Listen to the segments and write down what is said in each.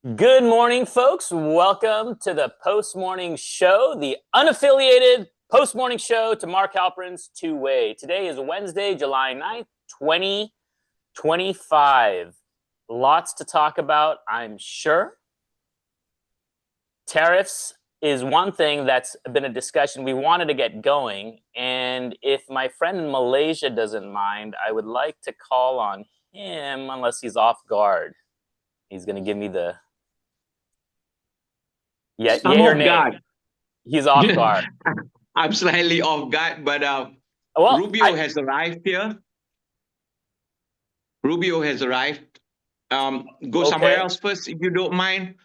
Good morning, folks. Welcome to the Post Morning Show, the unaffiliated Post Morning Show to Mark Halperin's Two Way. Today is Wednesday, July 9th, 2025. Lots to talk about, I'm sure. Tariffs is one thing that's been a discussion we wanted to get going. And if my friend in Malaysia doesn't mind, I would like to call on him, unless he's off guard. He's going to give me the I'm yay or off nay. guard. He's off guard. I'm slightly off guard, but Well, Rubio has arrived here. Rubio has arrived. Go somewhere okay. else first, if you don't mind.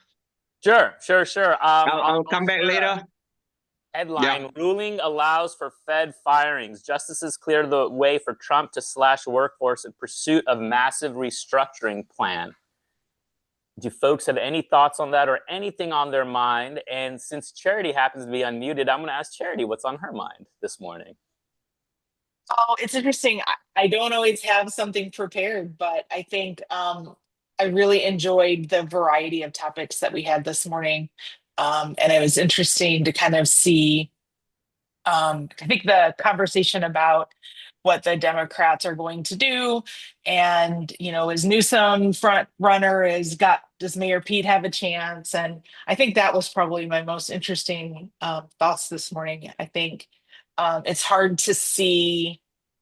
Sure. I'll come back later. Yeah. Headline: Ruling allows for Fed firings. Justices clear the way for Trump to slash workforce in pursuit of massive restructuring plan. Do folks have any thoughts on that or anything on their mind? And since Charity happens to be unmuted, I'm going to ask Charity what's on her mind this morning. Oh, it's interesting. I don't always have something prepared, but I think I really enjoyed the variety of topics that we had this morning. And it was interesting to kind of see, I think the conversation about what the Democrats are going to do. And, is Newsom front runner? Does Mayor Pete have a chance? And I think that was probably my most interesting thoughts this morning. I think it's hard to see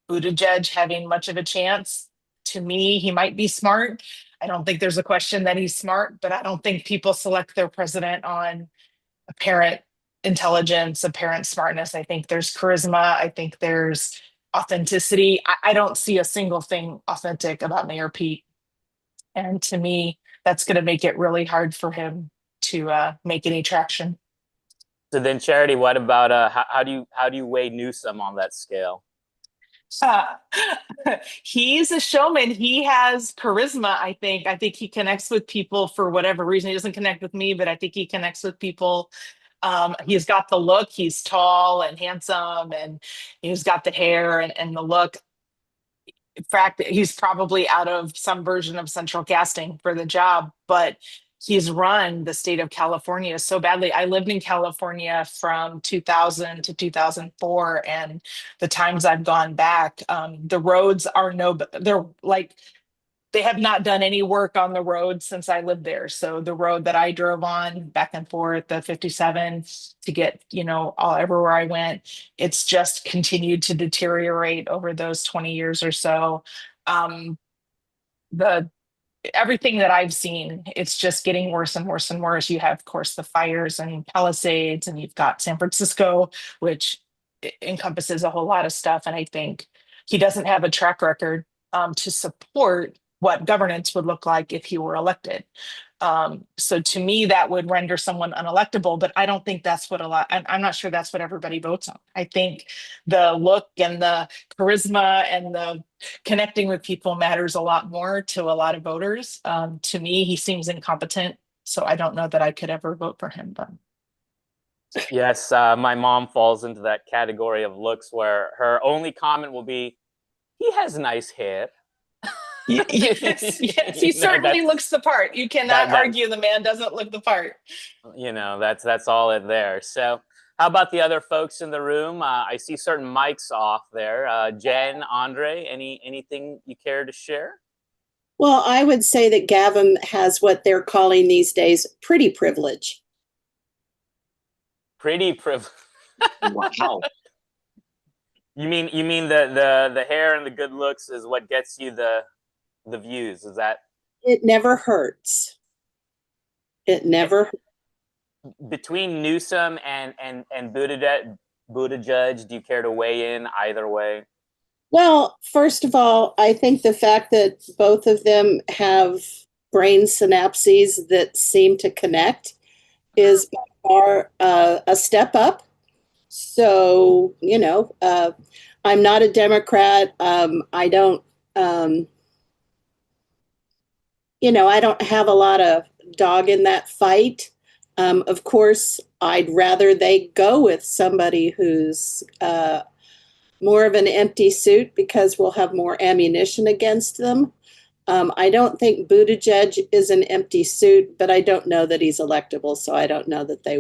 Buttigieg having much of a chance. To me, he might be smart. I don't think there's a question that he's smart, but I don't think people select their president on apparent intelligence, apparent smartness. I think there's charisma. I think there's authenticity. I don't see a single thing authentic about Mayor Pete. And to me, that's going to make it really hard for him to make any traction. So then, Charity, what about how do you weigh Newsom on that scale? Uh, he's a showman. He has charisma, I think. I think he connects with people for whatever reason. He doesn't connect with me, but I think he connects with people. He's got the look. He's tall and handsome, and he's got the hair and the look. In fact, he's probably out of some version of central casting for the job, but he's run the state of California so badly. I lived in California from 2000 to 2004, and the times I've gone back, the roads are they're like, they have not done any work on the road since I lived there. So the road that I drove on back and forth, the 57 to get, all everywhere I went, it's just continued to deteriorate over those 20 years or so. Um, the Everything that I've seen, it's just getting worse and worse and worse. You have, of course, the fires and Palisades, and you've got San Francisco, which encompasses a whole lot of stuff. And I think he doesn't have a track record to support what governance would look like if he were elected. So to me, that would render someone unelectable, but I don't think that's what I'm not sure that's what everybody votes on. I think the look and the charisma and the connecting with people matters a lot more to a lot of voters. To me, he seems incompetent, so I don't know that I could ever vote for him. But Yes, my mom falls into that category of looks where her only comment will be, "He has nice hair." yes, he certainly looks the part. You cannot that argue the man doesn't look the part. that's all in there. So, how about the other folks in the room? I see certain mics off there. Jen, Andre, anything you care to share? Well, I would say that Gavin has what they're calling these days pretty privilege. Pretty privileged. Wow. You mean the hair and the good looks is what gets you the views? Is that It never hurts. It never. between Newsom and Buttigieg? Do you care to weigh in either way? Well, first of all, I think the fact that both of them have brain synapses that seem to connect is by far a step up. So, I'm not a Democrat. I don't, I don't have a lot of dog in that fight. Of course, I'd rather they go with somebody who's more of an empty suit because we'll have more ammunition against them. I don't think Buttigieg is an empty suit, but I don't know that he's electable, so I don't know that they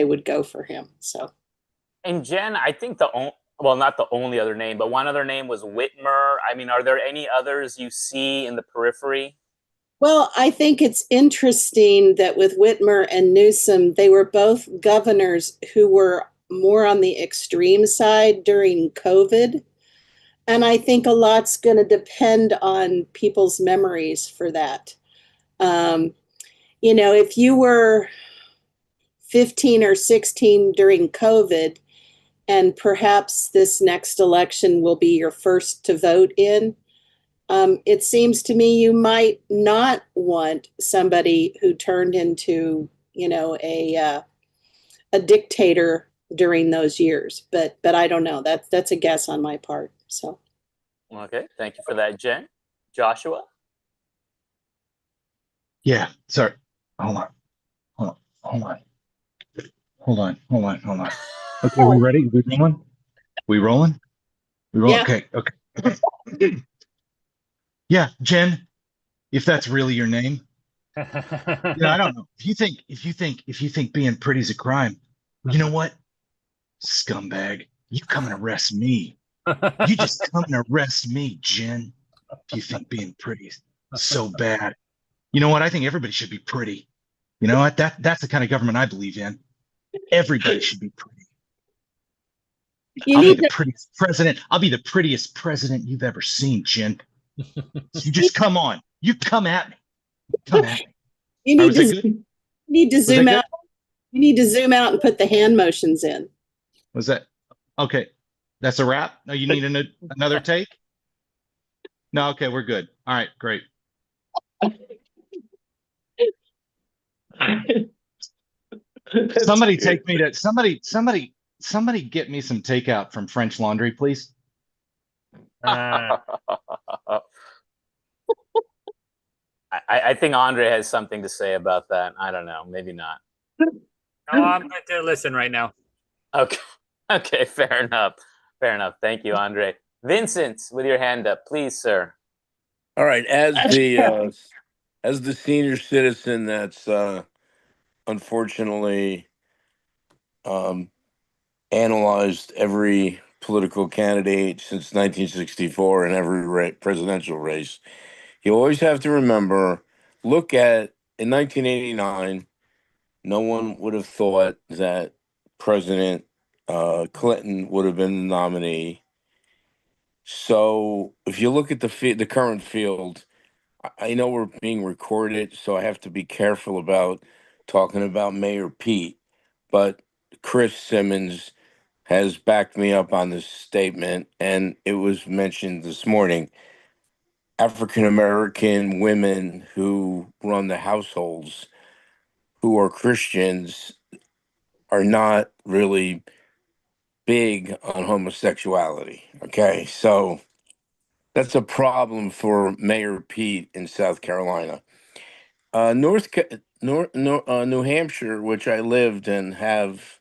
would go for him. So, And Jen, I think well, not the only other name, but one other name was Whitmer. I mean, are there any others you see in the periphery? well, I think it's interesting that with Whitmer and Newsom, they were both governors who were more on the extreme side during COVID. And I think a lot's going to depend on people's memories for that. Um, if you were 15 or 16 during COVID, and perhaps this next election will be your first to vote in, it seems to me you might not want somebody who turned into, a dictator during those years. But I don't know. That's a guess on my part. So. Okay, thank you for that, Jen. Joshua? Yeah, sorry. Hold on. Okay, we ready? We rolling? We rolling? Yeah. Okay. Yeah, Jen, if that's really your name. I don't know. If you think being pretty's a crime, you know what? Scumbag, you come and arrest me. You just come and arrest me, Jen. If you think being pretty is so bad. You know what? I think everybody should be pretty. You know what? That's the kind of government I believe in. Everybody should be pretty. I'll be the prettiest president. I'll be the prettiest president you've ever seen, Jen. You just come on. You come at me. Come at me. You need to zoom out. You need to zoom out and put the hand motions in. Was that okay? That's a wrap. No, you need another take. No, okay, we're good. All right, great. Somebody take me to somebody get me some takeout from French Laundry, please. I think Andre has something to say about that. I don't know, maybe not. No, I'm going to listen right now. Okay, fair enough. Thank you, Andre. Vincent, with your hand up, please, sir. All right, as the senior citizen that's unfortunately analyzed every political candidate since 1964 in every presidential race, you always have to remember, look at, in 1989, no one would have thought that President Clinton would have been the nominee. So if you look at the current field, I know we're being recorded, so I have to be careful about talking about Mayor Pete, but Chris Simmons has backed me up on this statement, and it was mentioned this morning. African American women who run the households, who are Christians, are not really big on homosexuality. Okay, so that's a problem for Mayor Pete in South Carolina. New Hampshire, which I lived and have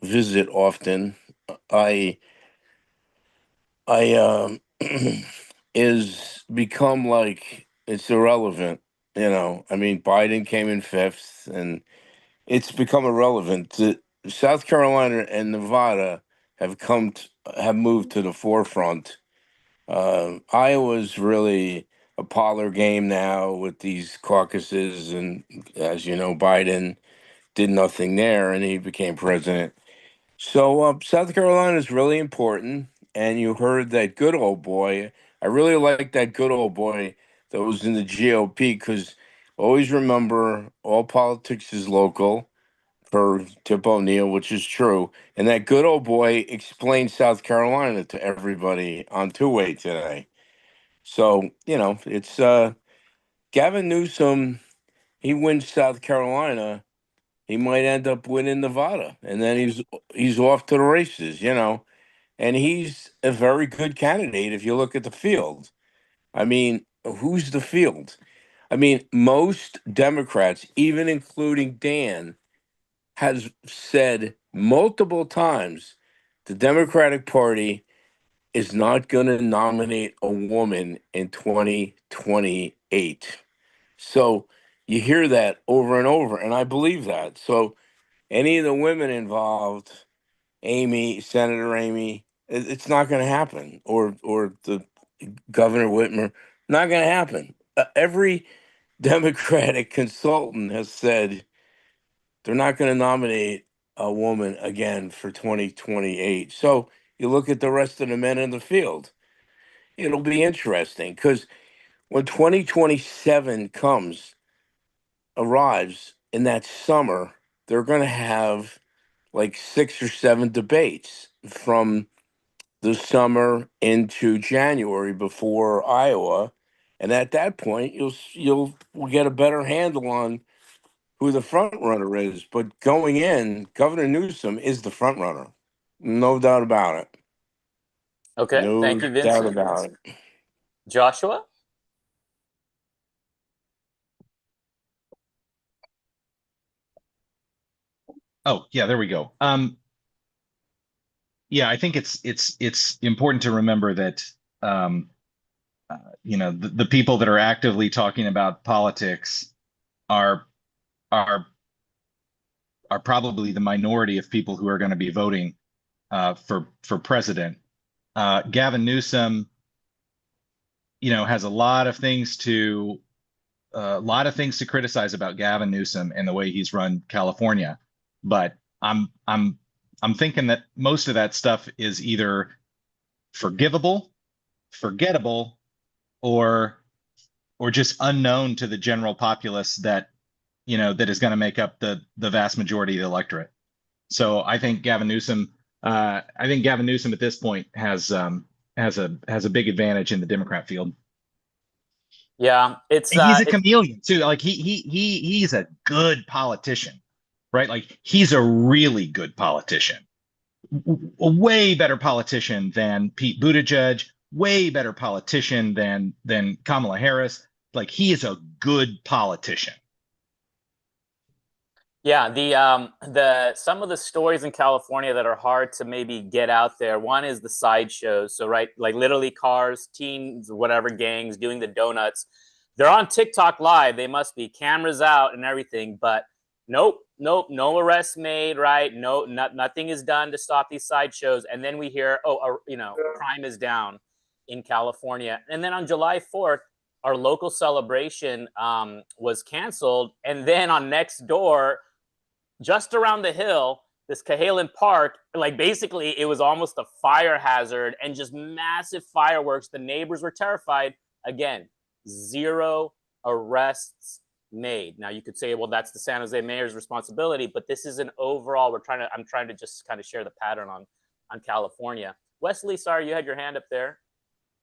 visit often, I is become like it's irrelevant. I mean, Biden came in fifth, and it's become irrelevant. South Carolina and Nevada have moved to the forefront. Iowa's really a parlor game now with these caucuses, and as you know, Biden did nothing there, and he became president. So South Carolina is really important, and you heard that good old boy. I really like that good old boy that was in the GOP, because always remember, all politics is local, per Tip O'Neill, which is true. And that good old boy explained South Carolina to everybody on two-way today. So, it's Gavin Newsom, he wins South Carolina, he might end up winning Nevada, and then he's off to the races, and he's a very good candidate if you look at the field. I mean, who's the field? I mean, most Democrats, even including Dan, has said multiple times the Democratic Party is not going to nominate a woman in 2028. So you hear that over and over, and I believe that. So any of the women involved, Senator Amy, it's not going to happen, or the Governor Whitmer, not going to happen. Every Democratic consultant has said they're not going to nominate a woman again for 2028. So you look at the rest of the men in the field. It'll be interesting because when 2027 arrives in that summer, they're going to have like 6 or 7 debates from the summer into January before Iowa, and at that point, you'll get a better handle on who the front runner is. But going in, Governor Newsom is the front runner, no doubt about it. Okay, No thank you, doubt Vincent. about it. Joshua? Oh, yeah, there we go. Yeah, I think it's important to remember that the people that are actively talking about politics are are are probably the minority of people who are going to be voting for president. Gavin Newsom, has a lot of things to criticize about Gavin Newsom and the way he's run California, but I'm thinking that most of that stuff is either forgivable, forgettable, or just unknown to the general populace that is going to make up the vast majority of the electorate. So I think Gavin Newsom at this point has a big advantage in the Democrat field. Yeah, it's And he's a chameleon too. Like he's a good politician, right? Like he's a really good politician, a way better politician than Pete Buttigieg, way better politician than Kamala Harris. Like he is a good politician. Yeah, the some of the stories in California that are hard to maybe get out there. One is the sideshows. So right, like literally cars, teens, whatever gangs doing the donuts. They're on TikTok live. They must be cameras out and everything, but nope, no arrests made, right? Nothing is done to stop these sideshows. And then we hear, crime is down in California. And then on July 4th, our local celebration was canceled. And then on next door, just around the hill, this Cahalan Park, like basically it was almost a fire hazard and just massive fireworks. The neighbors were terrified. Again, 0 arrests made. Now you could say, well, that's the San Jose mayor's responsibility, but this is an overall, I'm trying to just kind of share the pattern on California. Wesley, sorry, you had your hand up there.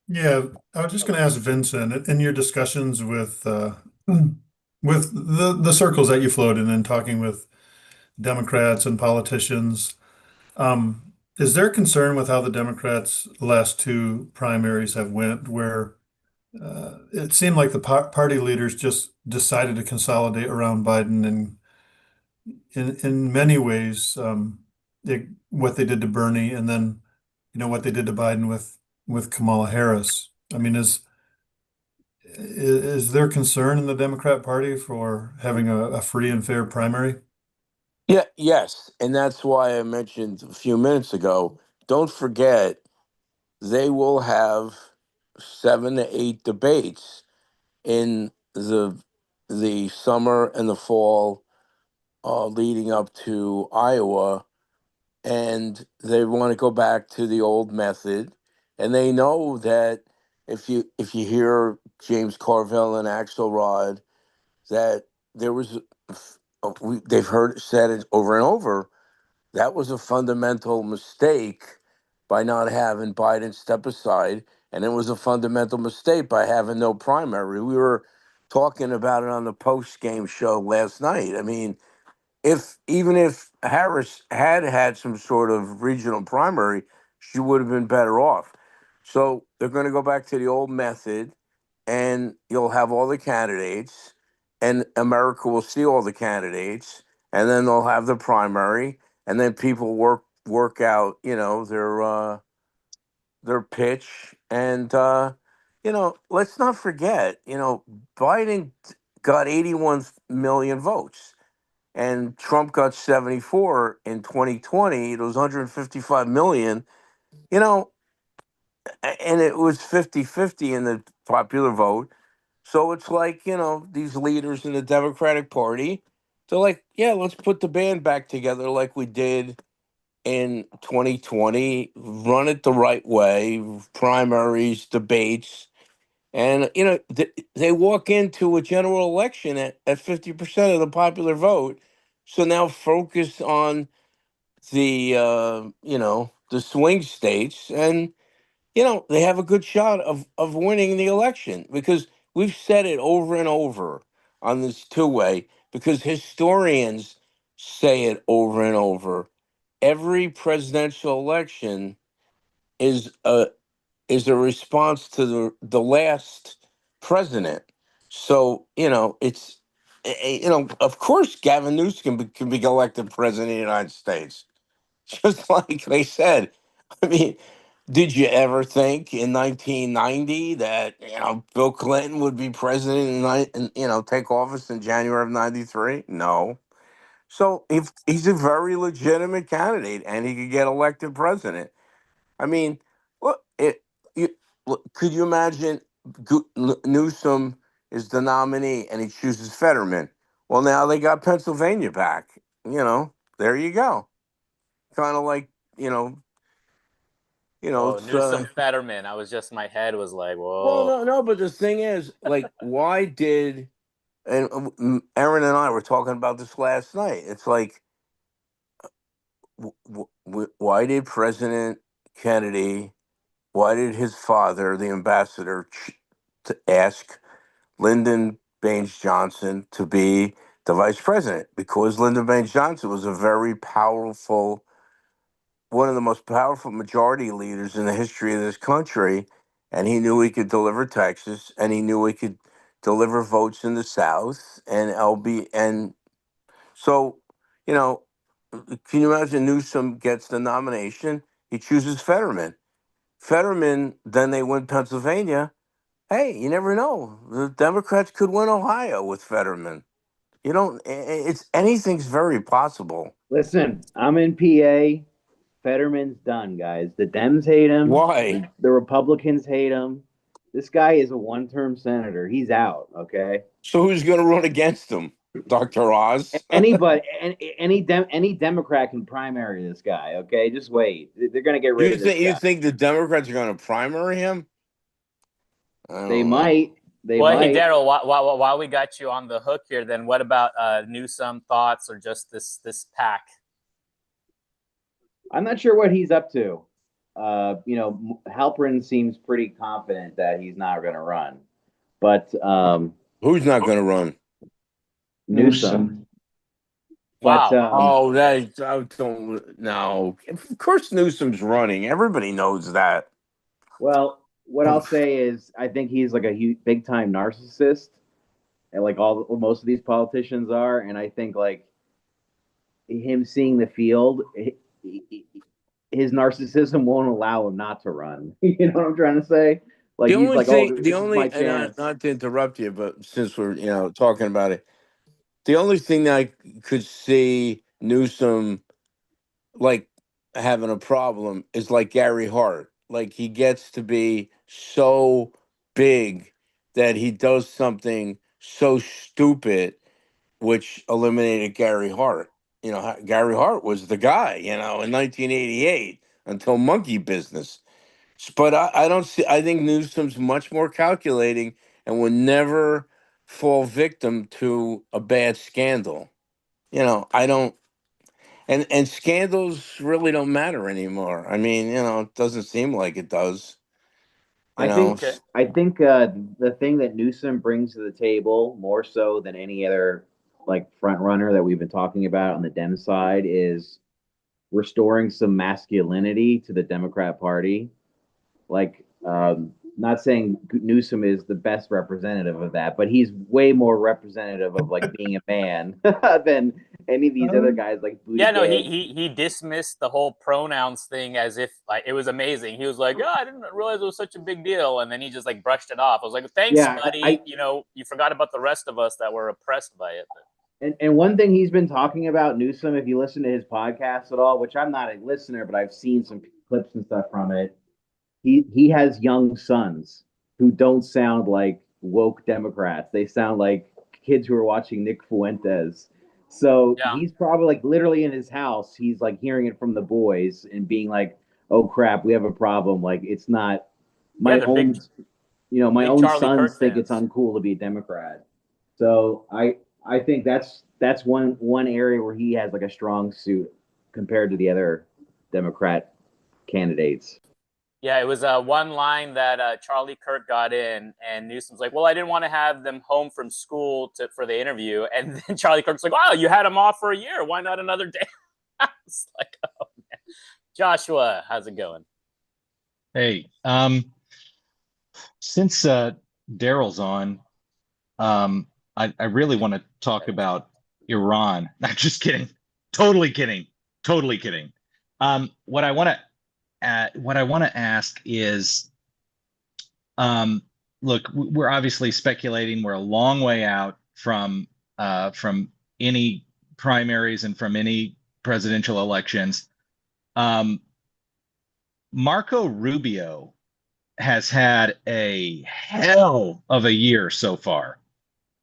Yeah, I was just going to ask Vincent, in your discussions with the circles that you float in and talking with Democrats and politicians, is there concern with how the Democrats' last 2 primaries have went, where it seemed like the party leaders just decided to consolidate around Biden, and in many ways, what they did to Bernie, and then what they did to Biden with Kamala Harris. I mean, is there concern in the Democrat Party for having a free and fair primary? Yeah, yes, and that's why I mentioned a few minutes ago. Don't forget, they will have 7 to 8 debates in the summer and the fall, leading up to Iowa, and they want to go back to the old method, and they know that if you hear James Carville and Axelrod, that there was they've said it over and over, that was a fundamental mistake by not having Biden step aside, and it was a fundamental mistake by having no primary. We were talking about it on the post game show last night. I mean, even if Harris had some sort of regional primary, she would have been better off. So they're going to go back to the old method, and you'll have all the candidates, and America will see all the candidates, and then they'll have the primary, and then people work out, their pitch. And, let's not forget, Biden got 81 million votes and Trump got 74 in 2020. It was 155 million, you know, and it was 50-50 in the popular vote. So it's like, these leaders in the Democratic Party, they're like, yeah, let's put the band back together like we did in 2020, run it the right way, primaries, debates. And, they walk into a general election at 50% of the popular vote. So now focus on the swing states, and they have a good shot of winning the election, because we've said it over and over on this two-way, because historians say it over and over. Every presidential election is a response to the last president. So, of course Gavin Newsom can be elected president of the United States. Just like they said. I mean, did you ever think in 1990 that Bill Clinton would be president and take office in January of '93? No. So if he's a very legitimate candidate and he could get elected president. I mean, look, could you imagine Newsom is the nominee and he chooses Fetterman? Well, now they got Pennsylvania back. There you go. Kind of like, it's Newsom Fetterman. My head was like, well, whoa. no, but the thing is, like, why did, and Aaron and I were talking about this last night. It's like, why did President Kennedy, why did his father, the ambassador, to ask Lyndon Baines Johnson to be the vice president? Because Lyndon Baines Johnson was a very powerful, one of the most powerful majority leaders in the history of this country, and he knew he could deliver Texas, and he knew he could deliver votes in the South, and so, can you imagine Newsom gets the nomination? He chooses Fetterman. Fetterman, then they win Pennsylvania. Hey, you never know. The Democrats could win Ohio with Fetterman. Anything's very possible. Listen, I'm in PA. Fetterman's done, guys. The Dems hate him. Why? The Republicans hate him. This guy is a one-term senator. He's out, okay? So who's going to run against him? Dr. Oz? Anybody, any Democrat can primary this guy, okay? Just wait. They're going to get rid of this guy. You think the Democrats are going to primary him? They might. They well, might. Hey, Daryl, while we got you on the hook here, then what about Newsom thoughts or just this pack? I'm not sure what he's up to. Halperin seems pretty confident that he's not going to run. But who's not going to run? Newsom. Wow. But, I don't know. Of course Newsom's running. Everybody knows that. Well, what I'll say is I think he's like a big time narcissist, and like most of these politicians are. And I think like him seeing the field, his narcissism won't allow him not to run. You know what I'm trying to say? Like the he's only like, thing, oh, the only, and not to interrupt you, but since we're talking about it, the only thing that I could see Newsom like having a problem is like Gary Hart. Like he gets to be so big that he does something so stupid, which eliminated Gary Hart. Gary Hart was the guy, in 1988 until Monkey Business. But I don't see. I think Newsom's much more calculating and would never fall victim to a bad scandal. I don't. And scandals really don't matter anymore. I mean, it doesn't seem like it does. I think the thing that Newsom brings to the table more so than any other like front runner that we've been talking about on the Dem side is restoring some masculinity to the Democrat Party. Like, not saying Newsom is the best representative of that, but he's way more representative of like being a man than any of these other guys like yeah, no, he dismissed the whole pronouns thing as if like it was amazing. He was like, "Oh, I didn't realize it was such a big deal," and then he just like brushed it off. I was like, "Thanks, buddy. You know, you forgot about the rest of us that were oppressed by it." And one thing he's been talking about, Newsom, if you listen to his podcast at all, which I'm not a listener, but I've seen some clips and stuff from it. He has young sons who don't sound like woke Democrats. They sound like kids who are watching Nick Fuentes. So he's probably like literally in his house. He's like hearing it from the boys and being like, "Oh crap, we have a problem." Like it's not my own, my own sons think it's uncool to be a Democrat. So I think that's one area where he has like a strong suit compared to the other Democrat candidates. Yeah, it was one line that Charlie Kirk got in, and Newsom's like, "Well, I didn't want to have them home from school for the interview," and then Charlie Kirk's like, "Wow, you had them off for a year. Why not another day?" It's like, oh man. Joshua, how's it going? Hey, since Daryl's on, I really want to talk about Iran. Not just kidding, totally kidding, totally kidding. What I want to ask is, look, we're obviously speculating. We're a long way out from any primaries and from any presidential elections. Marco Rubio has had a hell of a year so far.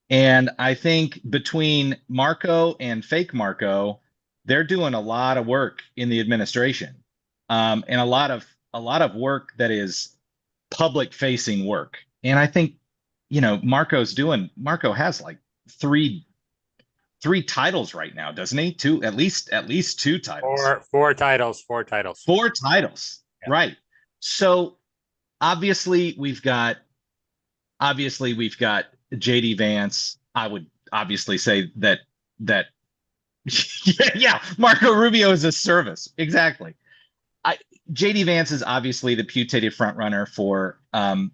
And I think between Marco and fake Marco, they're doing a lot of work in the administration, and a lot of work that is public facing work. And I think, Marco has like three titles right now, doesn't he? At least two titles. Four titles. Four titles, yeah. Right. So obviously we've got JD Vance. I would obviously say that yeah, Marco Rubio is a service. Exactly. JD Vance is obviously the putative front runner for a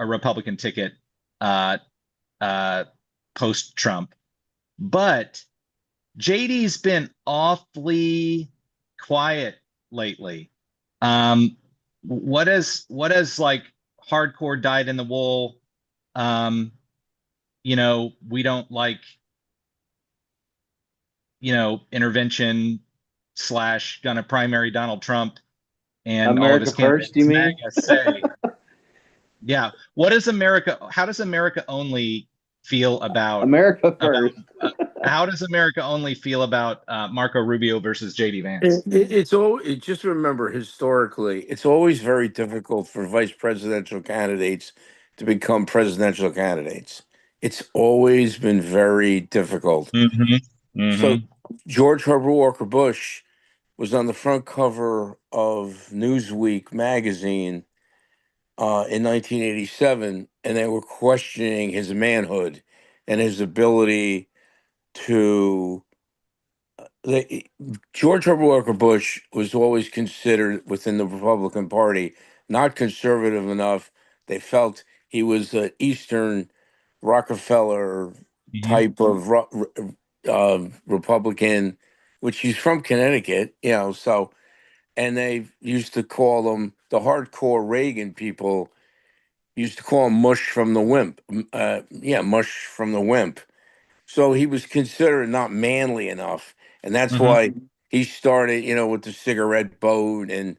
Republican ticket post Trump. But JD's been awfully quiet lately. What has like hardcore dyed in the wool? We don't like, intervention / gonna primary Donald Trump and America all of his first, you mean? say. Yeah. How does America only feel about America first? How does America only feel about Marco Rubio versus JD Vance? It's just remember, historically, it's always very difficult for vice presidential candidates to become presidential candidates. It's always been very difficult. Mm-hmm. Mm-hmm. So George Herbert Walker Bush was on the front cover of Newsweek magazine in 1987, and they were questioning his manhood and his ability to. George Herbert Walker Bush was always considered within the Republican Party not conservative enough. They felt he was an Eastern Rockefeller type of Republican, which he's from Connecticut, so, and they used to call him, the hardcore Reagan people used to call him Mush from the Wimp. Mush from the Wimp. So he was considered not manly enough. And that's why he started, with the cigarette boat, and,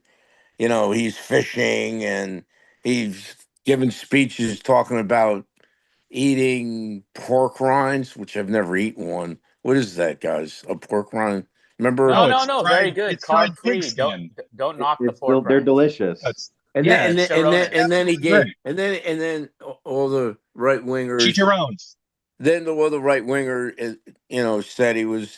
he's fishing, and he's giving speeches talking about eating pork rinds, which I've never eaten one. What is that, guys? A pork rind? Remember? No, very good. Carb free. Don't knock the pork. They're delicious. And then he gave, and then all the right wingers. Chicharrones. Then the right winger, said he was,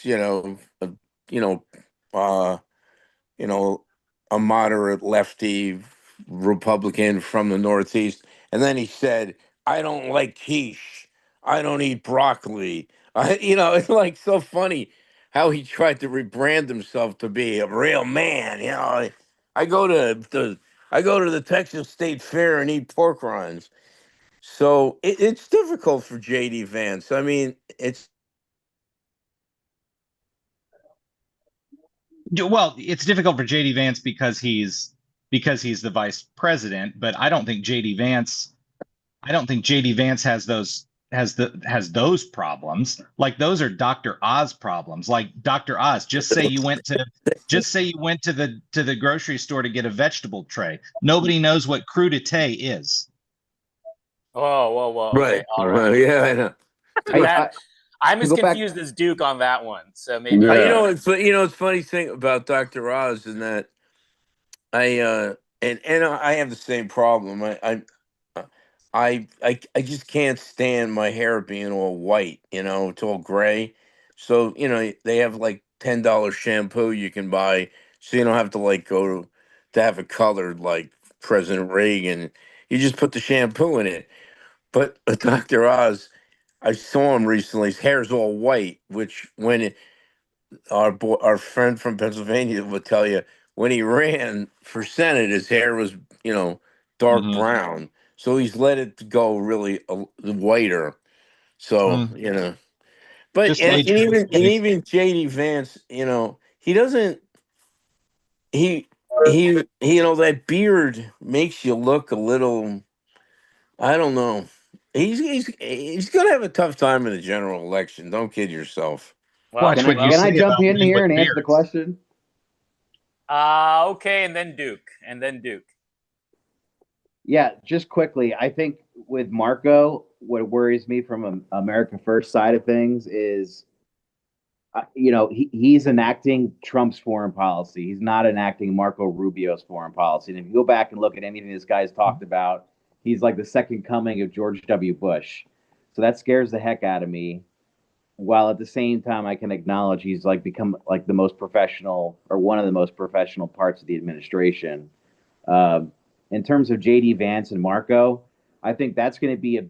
a moderate lefty Republican from the Northeast. And then he said, "I don't like quiche. I don't eat broccoli." It's like so funny how he tried to rebrand himself to be a real man. I go to the Texas State Fair and eat pork rinds. So it's difficult for JD Vance. I mean, Well, it's difficult for JD Vance because he's the vice president, but I don't think JD Vance has those problems. Like those are Dr. Oz problems. Like Dr. Oz, just say you went to the grocery store to get a vegetable tray. Nobody knows what crudité is. Whoa. Right. Okay, all right. Yeah, I know. I'm as confused as Duke on that one. So maybe it's funny thing about Dr. Oz in that I I have the same problem. I just can't stand my hair being all white, it's all gray. So, they have like $10 shampoo you can buy so you don't have to like go to have it colored like President Reagan. You just put the shampoo in it. But Dr. Oz, I saw him recently. His hair's all white, which our friend from Pennsylvania would tell you when he ran for Senate, his hair was, dark brown. So he's let it go really whiter. So, but even JD Vance, he doesn't, that beard makes you look a little, I don't know. He's gonna have a tough time in the general election. Don't kid yourself. Can I jump in here and answer the question? Okay, and then Duke. Yeah, just quickly, I think with Marco, what worries me from an America First side of things is, he's enacting Trump's foreign policy. He's not enacting Marco Rubio's foreign policy. And if you go back and look at anything this guy's talked about, he's like the second coming of George W. Bush. So that scares the heck out of me. While at the same time, I can acknowledge he's like become like the most professional or one of the most professional parts of the administration. In terms of JD Vance and Marco, I think that's going to be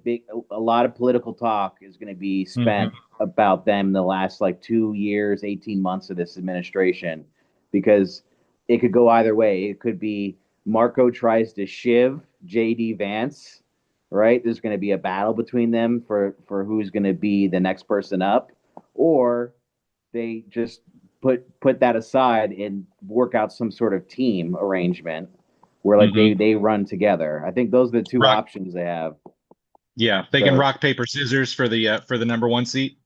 a lot of political talk is going to be spent about them in the last like 2 years, 18 months of this administration, because it could go either way. It could be Marco tries to shiv JD Vance, right? There's going to be a battle between them for who's going to be the next person up, or they just put that aside and work out some sort of team arrangement where like they run together. I think those are the two options they have. Yeah, they can rock paper scissors for the number one seat.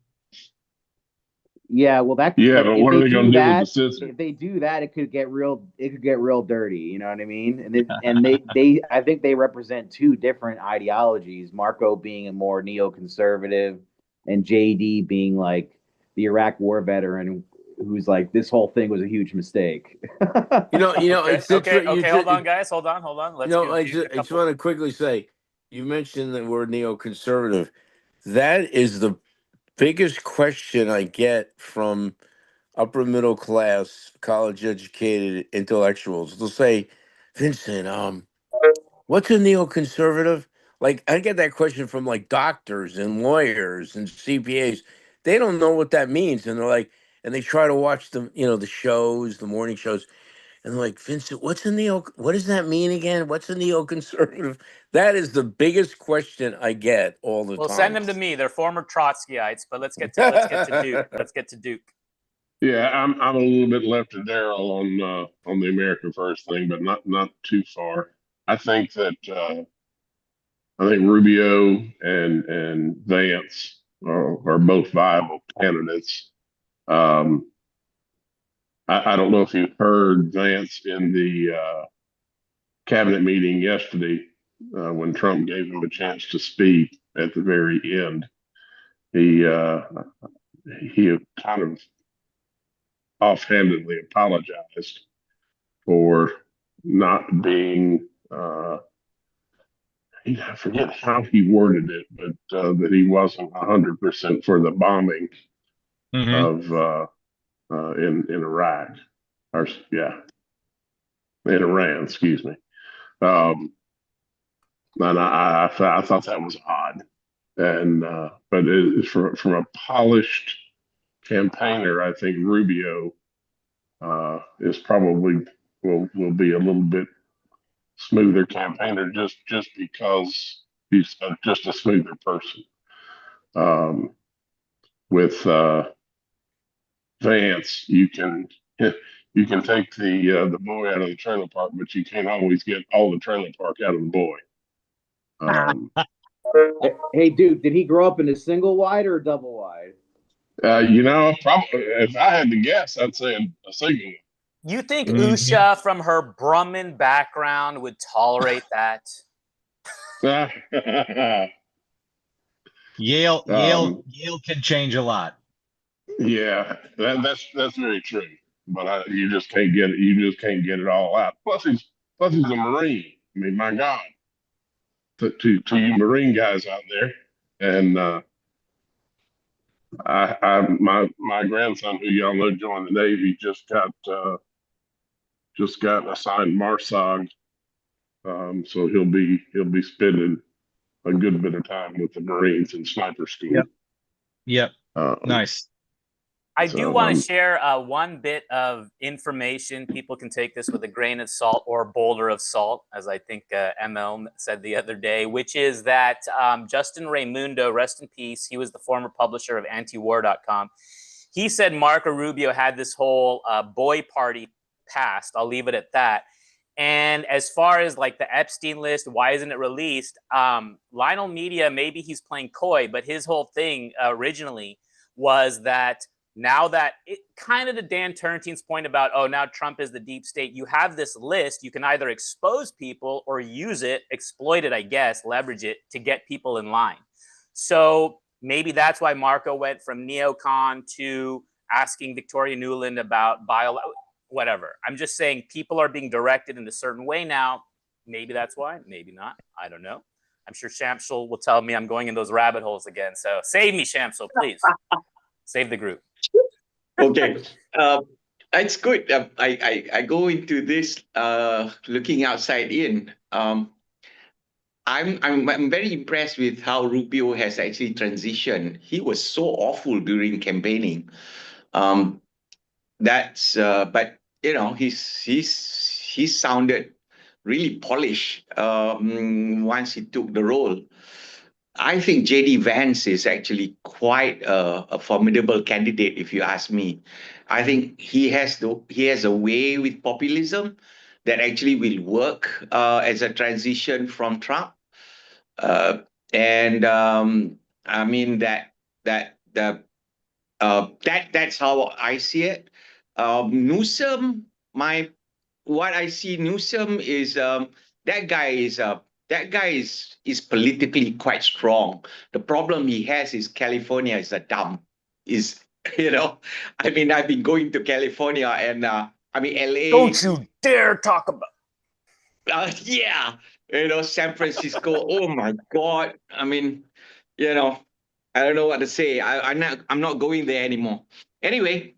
Yeah, well, that. Yeah, but what are they going to do with the scissors? If they do that, it could get real. It could get real dirty. You know what I mean? And they I think they represent two different ideologies. Marco being a more neoconservative, and JD being like the Iraq War veteran who's like, this whole thing was a huge mistake. Okay, hold on, guys. Hold on. I just want to quickly say, you mentioned the word neoconservative. That is the biggest question I get from upper middle class, college educated intellectuals. They'll say, Vincent, what's a neoconservative? Like, I get that question from like doctors and lawyers and CPAs. They don't know what that means. And they're like, and they try to watch the shows, the morning shows. And they're like, Vincent, what does that mean again? What's a neoconservative? That is the biggest question I get all the time. Well, send them to me. They're former Trotskyites, but let's get to Duke. Let's get to Duke. Yeah, I'm a little bit left of Daryl on the America First thing, but not too far. I think Rubio and Vance are both viable candidates. I don't know if you heard Vance in the cabinet meeting yesterday when Trump gave him a chance to speak at the very end. He kind of offhandedly apologized for not being, I forget how he worded it, but that he wasn't 100% for the bombing of in Iraq, in Iran, excuse me. And I thought that was odd, and but from a polished campaigner, I think Rubio is probably will be a little bit smoother campaigner just because he's just a smoother person. With Vance, you can you can take the boy out of the trailer park, but you can't always get all the trailer park out of the boy. Hey, dude, did he grow up in a single wide or a double wide? Probably if I had to guess, I'd say a single. You think Usha, from her Brahmin background, would tolerate that? Yale can change a lot. Yeah, that's very true. But you just can't get it. You just can't get it all out. Plus he's a Marine. I mean, my God, to you Marine guys out there, and my grandson, who y'all know joined the Navy, just got assigned MARSOG, so he'll be spending a good bit of time with the Marines in sniper school. Yep. Nice. I do want to share one bit of information. People can take this with a grain of salt or a boulder of salt, as I think ML said the other day, which is that Justin Raimundo, rest in peace, he was the former publisher of antiwar.com. He said Marco Rubio had this whole boy party past. I'll leave it at that. And as far as like the Epstein list, why isn't it released? Lionel Media, maybe he's playing coy, but his whole thing originally was that now that it kind of to Dan Turrentine's point about, oh, now Trump is the deep state, you have this list, you can either expose people or use it, exploit it, I guess, leverage it to get people in line. So maybe that's why Marco went from neocon to asking Victoria Nuland about whatever. I'm just saying people are being directed in a certain way now. Maybe that's why, maybe not. I don't know. I'm sure Shamsul will tell me I'm going in those rabbit holes again. So save me, Shamsul, please. Save the group. Okay. It's good. I go into this looking outside in. I'm very impressed with how Rubio has actually transitioned. He was so awful during campaigning. But he sounded really polished once he took the role. I think J.D. Vance is actually quite a formidable candidate, if you ask me. I think he has a way with populism that actually will work as a transition from Trump. I mean that's how I see it. Newsom, what I see Newsom is that guy is politically quite strong. The problem he has is California is a dump. I mean, I've been going to California and LA. Don't you dare talk about. Yeah, San Francisco. Oh my God. I mean, I don't know what to say. I'm not going there anymore. Anyway,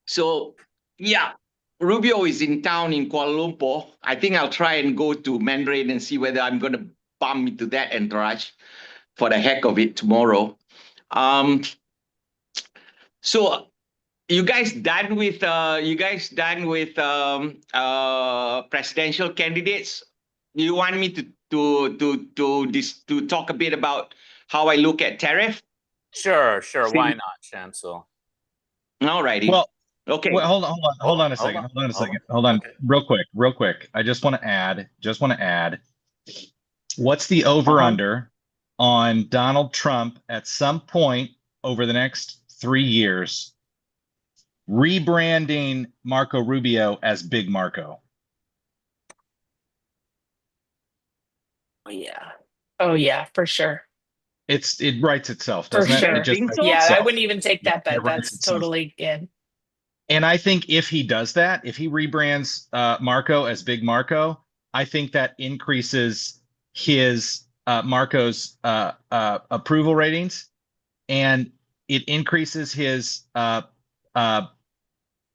so yeah. Rubio is in town in Kuala Lumpur. I think I'll try and go to Mandarin and see whether I'm going to bump into that entourage for the heck of it tomorrow. So you guys done with presidential candidates? You want me to talk a bit about how I look at tariff? Sure. Why not, Shamsul? All righty. Well, okay. Well, hold on a second. Hold on. Okay. Real quick. I just want to add. What's the over/under on Donald Trump at some point over the next 3 years rebranding Marco Rubio as Big Marco? Oh yeah, for sure. It writes itself, For doesn't sure. it? Just Yeah, itself. I wouldn't even take that bet. It writes That's itself. totally in. And I think if he does that, if he rebrands Marco as Big Marco, I think that increases his Marco's approval ratings, and it increases his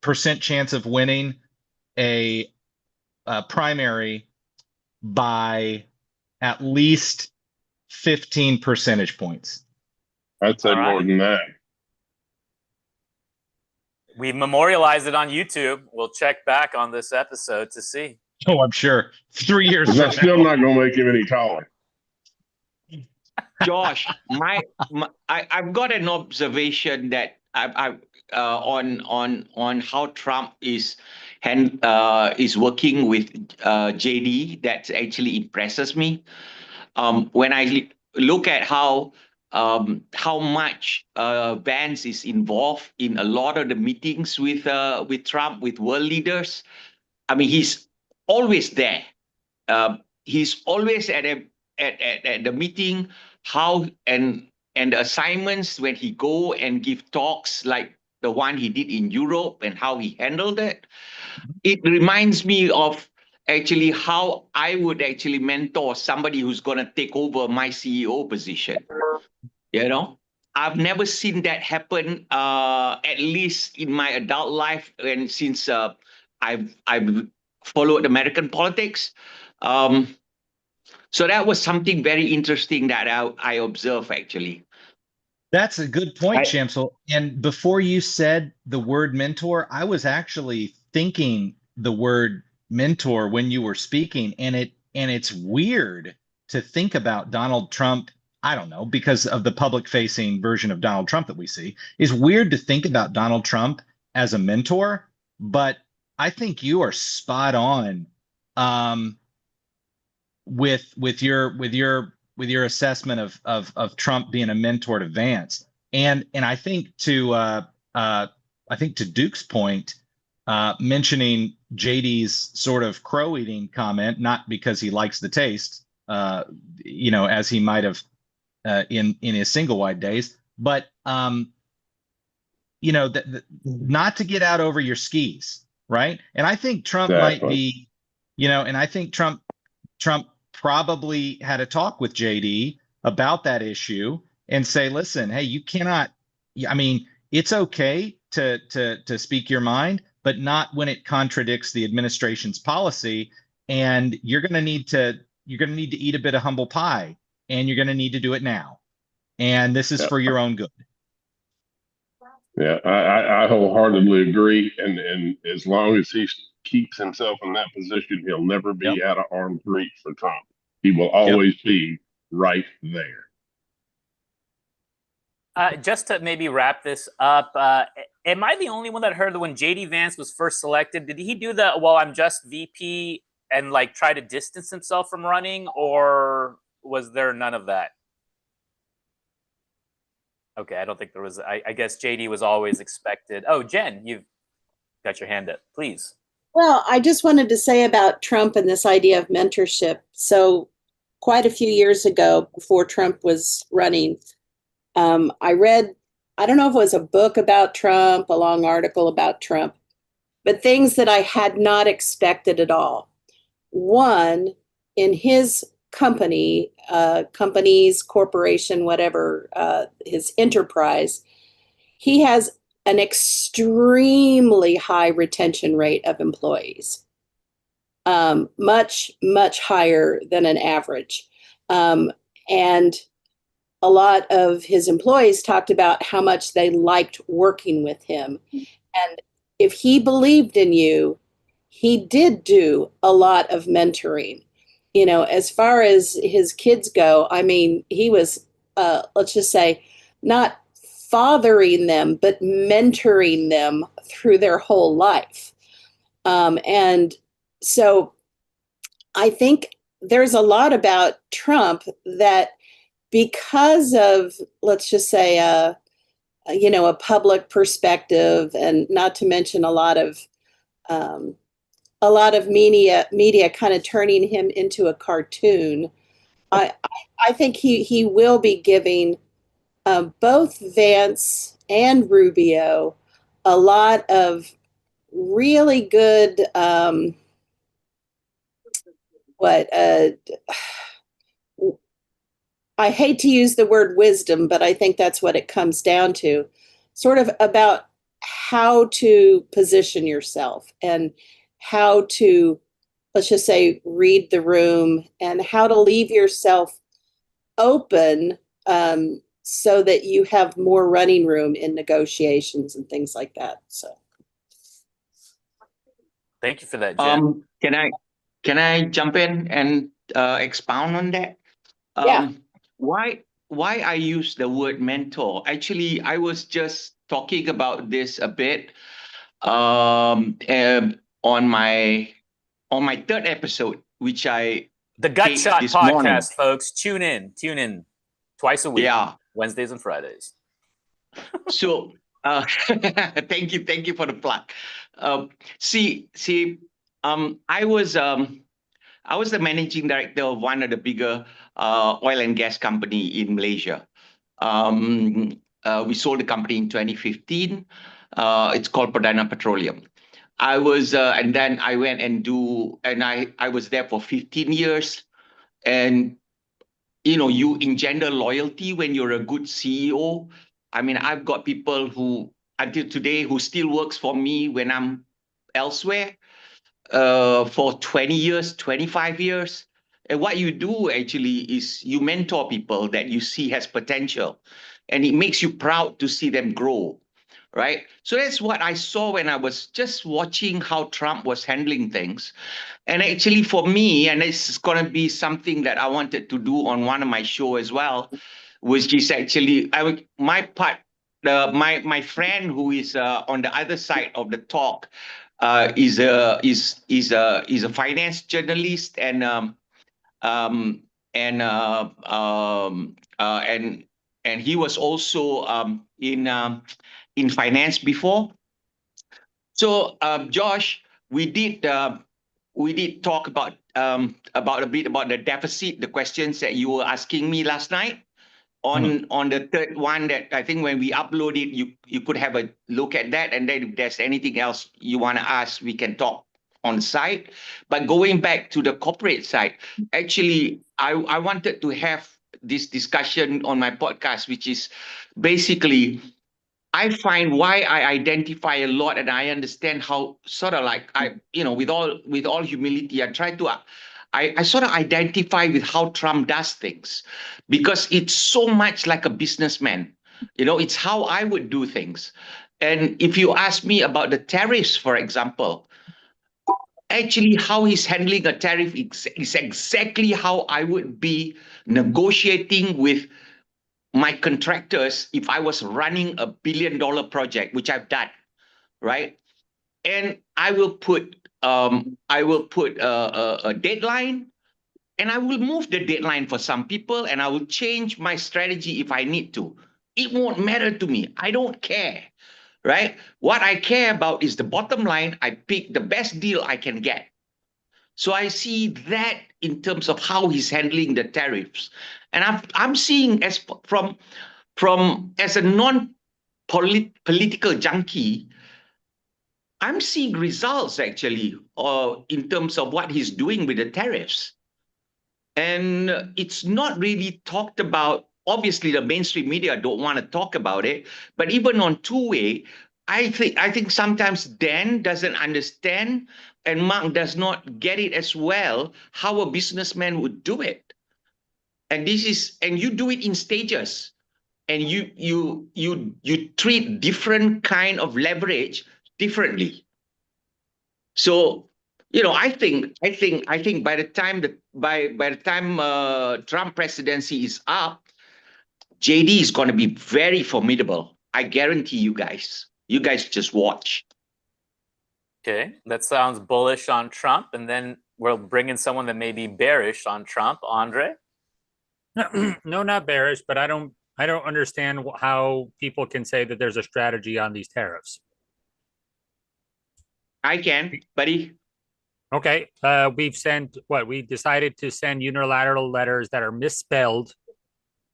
percent chance of winning a primary by at least 15 percentage points. I'd say more than that. We memorialized it on YouTube. We'll check back on this episode to see. Oh, I'm sure. 3 years. That's still not going to make him any taller. Josh, I've got an observation that on how Trump is. is working with JD that actually impresses me. When I look at how much Vance is involved in a lot of the meetings with Trump, with world leaders, I mean, he's always there. He's always at the meeting. And the assignments when he go and give talks like the one he did in Europe and how he handled it. It reminds me of actually how I would actually mentor somebody who's going to take over my CEO position. You know, I've never seen that happen, at least in my adult life, and since I've followed American politics. So that was something very interesting that I observed, actually. That's a good point, Shamsul. And before you said the word mentor, I was actually thinking the word mentor when you were speaking, and it's weird to think about Donald Trump. I don't know, because of the public-facing version of Donald Trump that we see. It's weird to think about Donald Trump as a mentor, but I think you are spot on with your assessment of Trump being a mentor to Vance. And I think to Duke's point, mentioning JD's sort of crow eating comment, not because he likes the taste, as he might have in his single wide days, but not to get out over your skis, right? And I think Trump might be, and I think Trump probably had a talk with JD about that issue and say, listen, hey, you cannot, I mean, it's okay to speak your mind, but not when it contradicts the administration's policy. And you're going to need to eat a bit of humble pie, and you're going to need to do it now. And this is for your own good. Yeah, I wholeheartedly agree. And as long as he keeps himself in that position, he'll never be out of arm's reach for Trump. He will always be right there. Just to maybe wrap this up, am I the only one that heard that when JD Vance was first selected, did he do the, well, I'm just VP and like try to distance himself from running, or was there none of that? Okay, I don't think there was. I guess JD was always expected. Oh, Jen, you've got your hand up, please. Well, I just wanted to say about Trump and this idea of mentorship. So quite a few years ago, before Trump was running, I read, I don't know if it was a book about Trump, a long article about Trump, but things that I had not expected at all. One, in his company, corporation, whatever, his enterprise, he has an extremely high retention rate of employees, much, much higher than an average. And a lot of his employees talked about how much they liked working with him. And if he believed in you, he did do a lot of mentoring. You know, as far as his kids go, I mean, he was, let's just say, not fathering them, but mentoring them through their whole life. And so I think there's a lot about Trump that, because of, let's just say, a public perspective, and not to mention a lot of media kind of turning him into a cartoon, I think he will be giving both Vance and Rubio a lot of really good I hate to use the word wisdom, but I think that's what it comes down to, sort of about how to position yourself and how to, let's just say, read the room, and how to leave yourself open so that you have more running room in negotiations and things like that. So, thank you for that, Jen. Can I jump in and expound on that? Yeah. Why I use the word mentor? Actually, I was just talking about this a bit on my third episode, which I The Gut taped Shot this podcast, morning. folks. Tune in twice a week. Yeah. Wednesdays and Fridays. So thank you for the plug. I was the managing director of one of the bigger oil and gas company in Malaysia. We sold the company in 2015. It's called Perdana Petroleum. And then I went and I was there for 15 years. And, you engender loyalty when you're a good CEO. I mean, I've got people who, until today, who still works for me when I'm elsewhere for 20 years, 25 years. And what you do actually is you mentor people that you see has potential. And it makes you proud to see them grow, right? So that's what I saw when I was just watching how Trump was handling things. And actually for me, and this is going to be something that I wanted to do on one of my shows as well, which is actually, my friend who is on the other side of the talk is a finance journalist and he was also in finance before. So Josh, we did talk about a bit about the deficit, the questions that you were asking me last night. On the third one, that I think when we upload it, you could have a look at that, and then if there's anything else you want to ask, we can talk on site. But going back to the corporate side, actually, I wanted to have this discussion on my podcast, which is basically, I find why I identify a lot, and I understand how sort of like with all humility, I sort of identify with how Trump does things, because it's so much like a businessman. It's how I would do things. And if you ask me about the tariffs, for example, actually how he's handling a tariff is exactly how I would be negotiating with my contractors if I was running a $1 billion project, which I've done, right? And I will put a deadline, and I will move the deadline for some people, and I will change my strategy if I need to. It won't matter to me. I don't care, right? What I care about is the bottom line. I pick the best deal I can get. So I see that in terms of how he's handling the tariffs. And I'm seeing as a non-political junkie, I'm seeing results actually in terms of what he's doing with the tariffs. And it's not really talked about. Obviously, the mainstream media don't want to talk about it. But even on two-way, I think sometimes Dan doesn't understand and Mark does not get it as well how a businessman would do it. And you do it in stages. And you treat different kind of leverage differently. So I think by the time Trump presidency is up, JD is going to be very formidable. I guarantee you guys. You guys just watch. Okay, that sounds bullish on Trump, and then we'll bring in someone that may be bearish on Trump. Andre? No, not bearish, but I don't understand how people can say that there's a strategy on these tariffs. I can, buddy. Okay, we decided to send unilateral letters that are misspelled,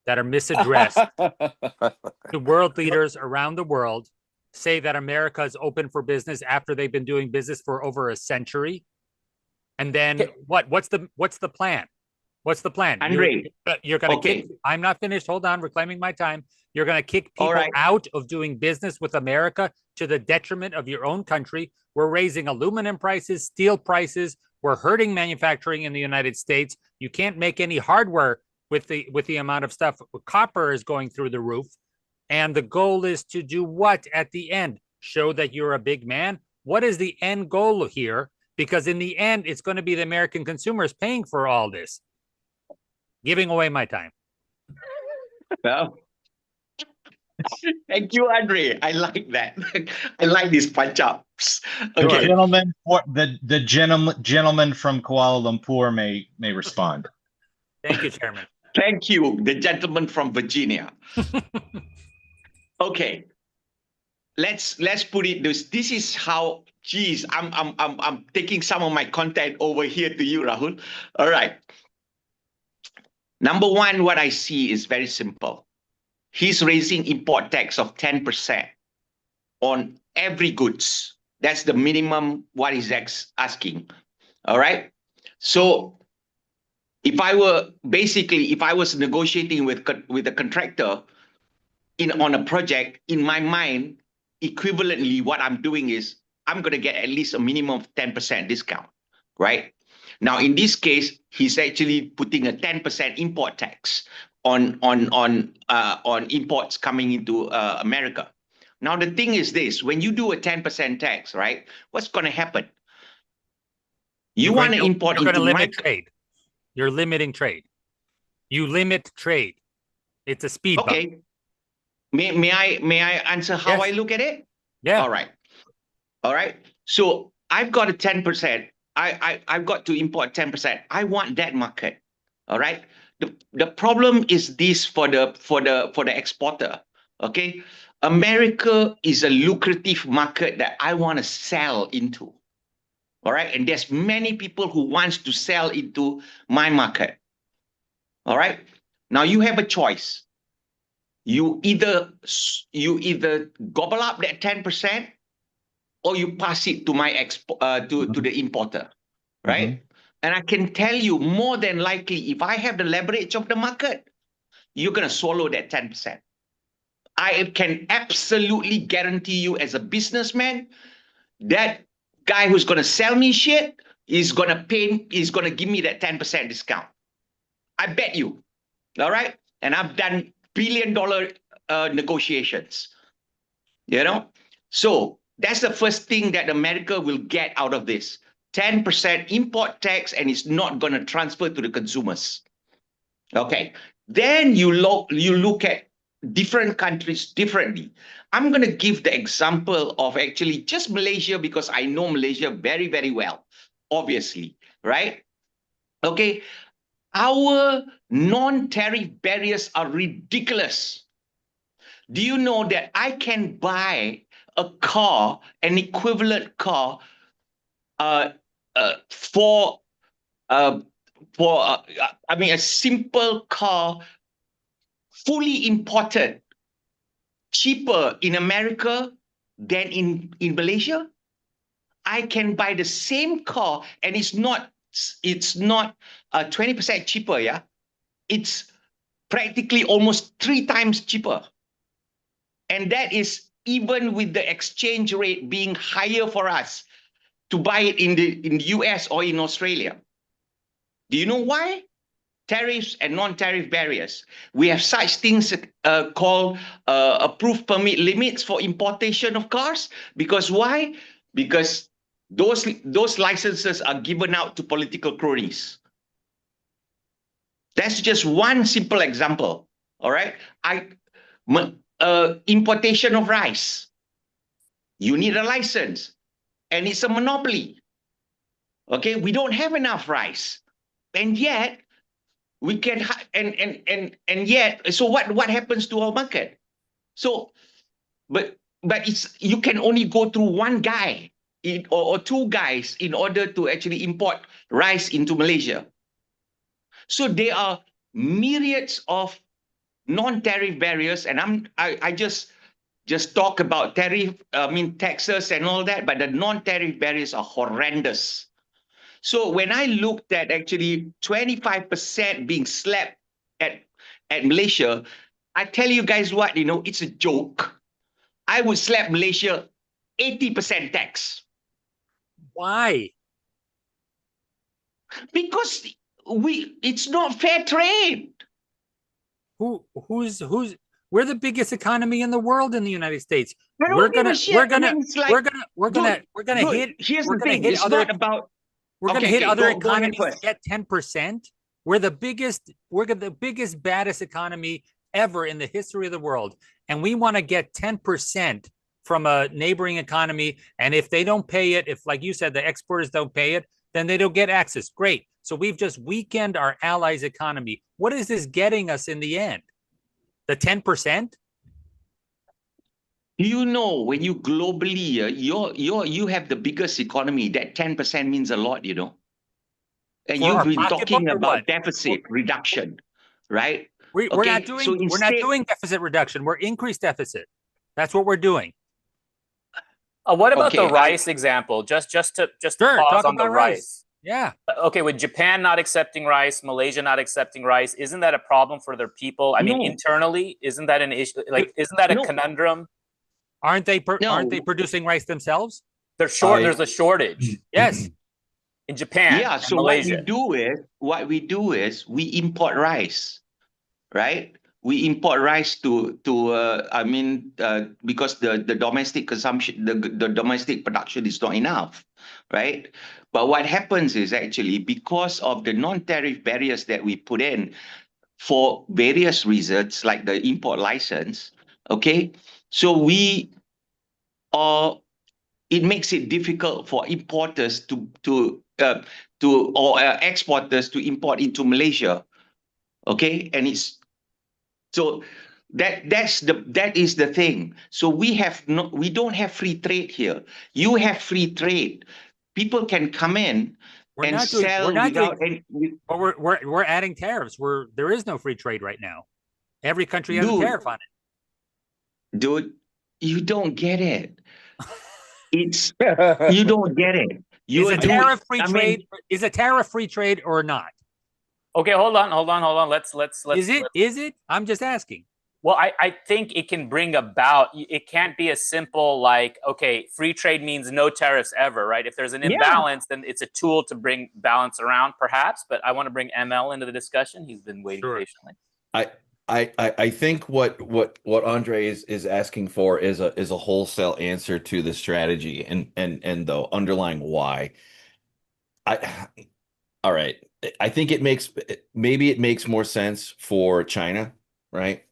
that are misaddressed to world leaders around the world, say that America is open for business after they've been doing business for over a century. And then what's the plan? What's the plan? Andre, you're going to kick. I'm not finished. Hold on. Reclaiming my time. You're going to kick people out of doing business with America to the detriment of your own country. We're raising aluminum prices, steel prices. We're hurting manufacturing in the United States. You can't make any hardware with the amount of stuff. Copper is going through the roof. And the goal is to do what at the end? Show that you're a big man. What is the end goal here? Because in the end, it's going to be the American consumers paying for all this. Giving away my time. Well, Thank you, Andre. I like that. I like these punch-ups. The Okay. gentleman, the gentleman from Kuala Lumpur may respond. Thank you, Chairman. Thank you, the gentleman from Virginia. Okay. Let's put it this. This is how. Geez, I'm taking some of my content over here to you, Rahul. All right. Number one, what I see is very simple. He's raising import tax of 10% on every goods. That's the minimum what he's asking. All right. So if I was negotiating with a contractor on a project, in my mind, equivalently, what I'm doing is I'm going to get at least a minimum of 10% discount, right? Now, in this case, he's actually putting a 10% import tax on imports coming into America. Now, the thing is this: when you do a 10% tax, right? What's going to happen? You want to import into limit trade. You're limiting trade. You limit trade. It's a speed bump. Okay. May I answer how I look at it? Yeah. All right. So I've got a 10%. I've got to import 10%. I want that market. All right. The problem is this for the exporter. Okay. America is a lucrative market that I want to sell into. All right. And there's many people who wants to sell into my market. All right. Now you have a choice. You either gobble up that 10% or you pass it to my to the importer, right? Mm-hmm. And I can tell you more than likely, if I have the leverage of the market, you're going to swallow that 10%. I can absolutely guarantee you as a businessman, that guy who's going to sell me shit is going to give me that 10% discount. I bet you. All right. And I've done billion-dollar negotiations, you know? So that's the first thing that America will get out of this. 10% import tax, and it's not going to transfer to the consumers. Okay. Then you look at different countries differently. I'm going to give the example of actually just Malaysia, because I know Malaysia very, very well, obviously, right? Okay. Our non-tariff barriers are ridiculous. Do you know that I can buy a car, an equivalent car, for a simple car, fully imported, cheaper in America than in Malaysia? I can buy the same car, and it's not 20% cheaper, yeah? It's practically almost 3 times cheaper. And that is even with the exchange rate being higher for us to buy it in the US or in Australia. Do you know why? Tariffs and non-tariff barriers. We have such things called approved permit limits for importation of cars. Because why? Because those licenses are given out to political cronies. That's just one simple example. All right. Importation of rice. You need a license, and it's a monopoly. Okay, we don't have enough rice, and yet we can. And yet, so what happens to our market? So, but you can only go through one guy or 2 guys in order to actually import rice into Malaysia. So there are myriads of non-tariff barriers, and I just talk about taxes and all that, but the non-tariff barriers are horrendous. So when I looked at actually 25% being slapped at Malaysia, I tell you guys what, it's a joke. I would slap Malaysia 80% tax. Why? Because it's not fair trade. We're the biggest economy in the world in the United States. We're gonna hit other economies to get 10%. We're the biggest, baddest economy ever in the history of the world, and we want to get 10% from a neighboring economy. And if they don't pay it, if, like you said, the exporters don't pay it, then they don't get access. Great. So we've just weakened our allies' economy. What is this getting us in the end? The 10%? You know, when you globally, you have the biggest economy. That 10% means a lot, you know. And For you've our been pocketbook talking or about what? deficit reduction, right? We're Okay, not doing so we're not instead- doing deficit reduction. We're increased deficit. That's what we're doing. What about Okay, the rice example? Just to Sure, pause talk on the about rice. Yeah. Okay, with Japan not accepting rice, Malaysia not accepting rice, isn't that a problem for their people? I mean, No. internally, isn't that an issue? Like, isn't that a No. conundrum? Aren't they No. producing rice themselves? There's a shortage Yes. in Japan Yeah, and so Malaysia. what we do is we import rice, right? We import rice because the domestic consumption, the domestic production is not enough, right? But what happens is actually because of the non-tariff barriers that we put in for various reasons, like the import license, okay? So it makes it difficult for importers or exporters to import into Malaysia, okay? And so that is the thing. So we don't have free trade here. You have free trade. People can come in and sell without any. But we're adding tariffs. There is no free trade right now. Every country has a tariff on it. Dude, you don't get it. You don't get it. Is a tariff free trade or not? Okay, hold on. Let's. Is it? I'm just asking. Well, I think it can bring about, it can't be as simple like, okay, free trade means no tariffs ever, right? If there's an imbalance, then it's a tool to bring balance around, perhaps. But I want to bring ML into the discussion. He's been waiting patiently. I think what Andrij is asking for is a wholesale answer to the strategy and the underlying why. All right. I think it makes more sense for China, right?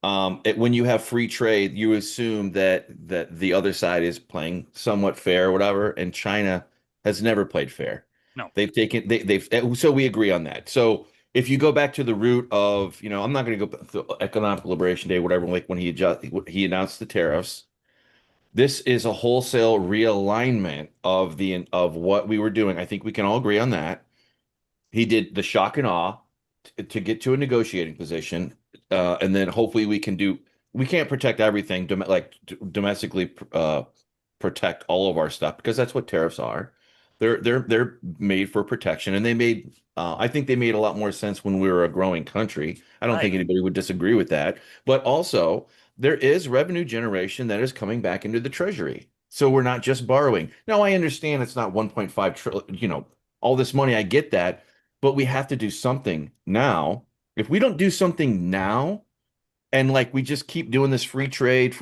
When you have free trade, you assume that the other side is playing somewhat fair or whatever, and China has never played fair. No. So we agree on that. So if you go back to the root of, I'm not going to go to Economic Liberation Day, whatever, like when he announced the tariffs. This is a wholesale realignment of what we were doing. I think we can all agree on that. He did the shock and awe to get to a negotiating position, and then hopefully we can't protect everything, domestically protect all of our stuff, because that's what tariffs are. They're made for protection, and I think they made a lot more sense when we were a growing country. I don't think anybody would disagree with that. But also, there is revenue generation that is coming back into the treasury. So we're not just borrowing. Now, I understand it's not 1.5 trillion, all this money. I get that. But we have to do something now. If we don't do something now, and we just keep doing this free trade,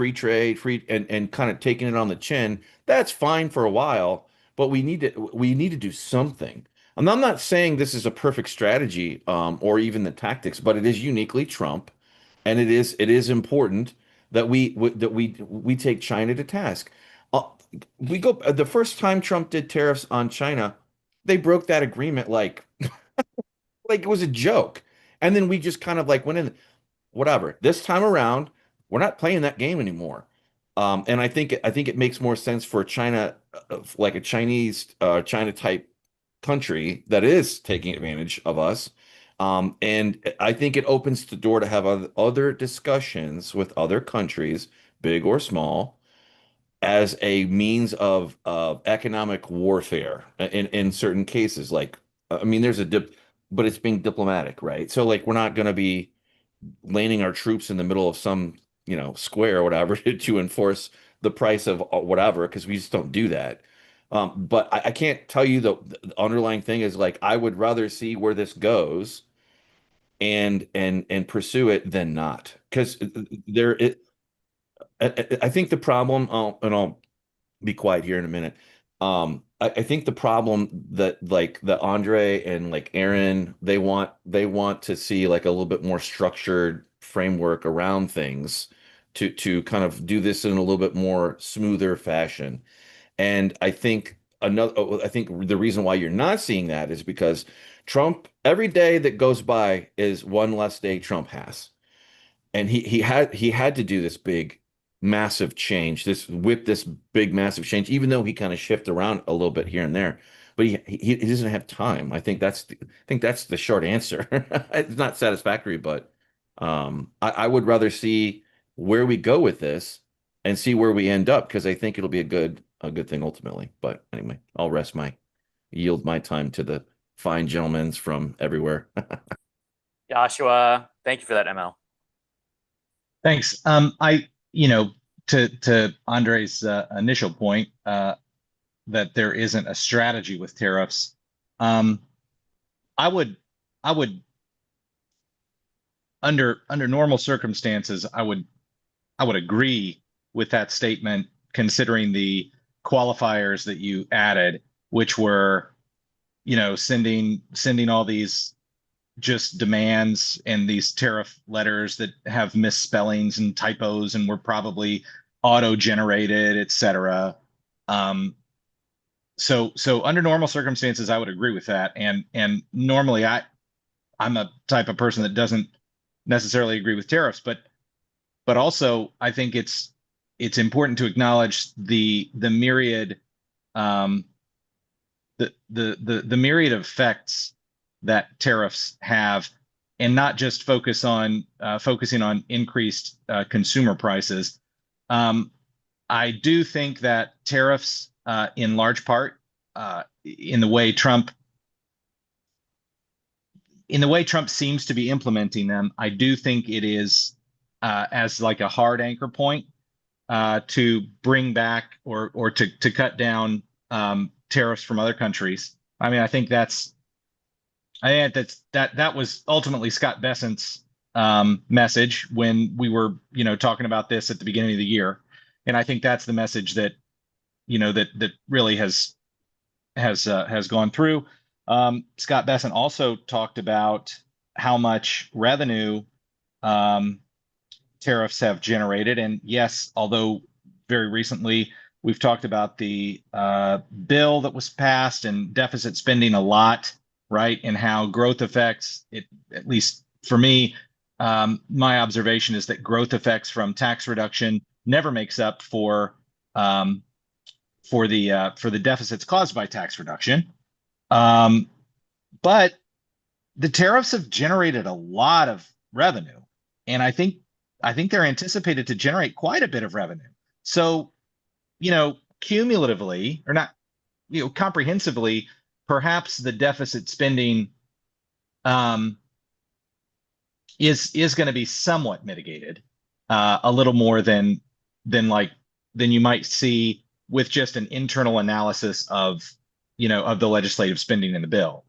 and kind of taking it on the chin, that's fine for a while. But we need to do something. And I'm not saying this is a perfect strategy, or even the tactics, but it is uniquely Trump, and it is important that we take China to task. The first time Trump did tariffs on China, they broke that agreement like it was a joke, and then we just kind of went in. Whatever. This time around, we're not playing that game anymore. And I think it makes more sense for China, like a Chinese China type country that is taking advantage of us. And I think it opens the door to have other discussions with other countries, big or small, as a means of economic warfare in certain cases. There's a dip, but it's being diplomatic, right? So we're not going to be landing our troops in the middle of some square or whatever to enforce the price of whatever, because we just don't do that. But I can't tell you the underlying thing is I would rather see where this goes and pursue it than not, because I think the problem, and I'll be quiet here in a minute. I think the problem that Andrij and Aaron, they want to see a little bit more structured framework around things to kind of do this in a little bit more smoother fashion. And I think the reason why you're not seeing that is because Trump, every day that goes by is one less day Trump has. And he had to do this big massive change, this big massive change, even though he kind of shifted around a little bit here and there. But he doesn't have time. I think that's the short answer. It's not satisfactory, but I would rather see where we go with this and see where we end up, because I think it'll be a good thing ultimately. But anyway, I'll yield my time to the fine gentlemen from everywhere. Joshua, thank you for that, ML. Thanks. To Andre's initial point, that there isn't a strategy with tariffs. I would under normal circumstances, I would agree with that statement, considering the qualifiers that you added, which were, sending all these just demands and these tariff letters that have misspellings and typos and were probably auto-generated, etc. So under normal circumstances, I would agree with that. And normally I'm a type of person that doesn't necessarily agree with tariffs, but also I think it's important to acknowledge the myriad the myriad of effects that tariffs have, and not just focusing on increased consumer prices. I do think that tariffs, in large part, in the way Trump seems to be implementing them, I do think it is as like a hard anchor point to bring back or to cut down tariffs from other countries. I mean, I think that was ultimately Scott Bessent's message when we were, talking about this at the beginning of the year, and I think that's the message that, that really has gone through. Scott Bessent also talked about how much revenue tariffs have generated, and yes, although very recently we've talked about the bill that was passed and deficit spending a lot, right? And how growth affects it, at least for me, my observation is that growth effects from tax reduction never makes up for the deficits caused by tax reduction. But the tariffs have generated a lot of revenue, and I think they're anticipated to generate quite a bit of revenue. So, cumulatively, or not, comprehensively, perhaps the deficit spending is going to be somewhat mitigated, a little more than you might see with just an internal analysis of the legislative spending in the bill.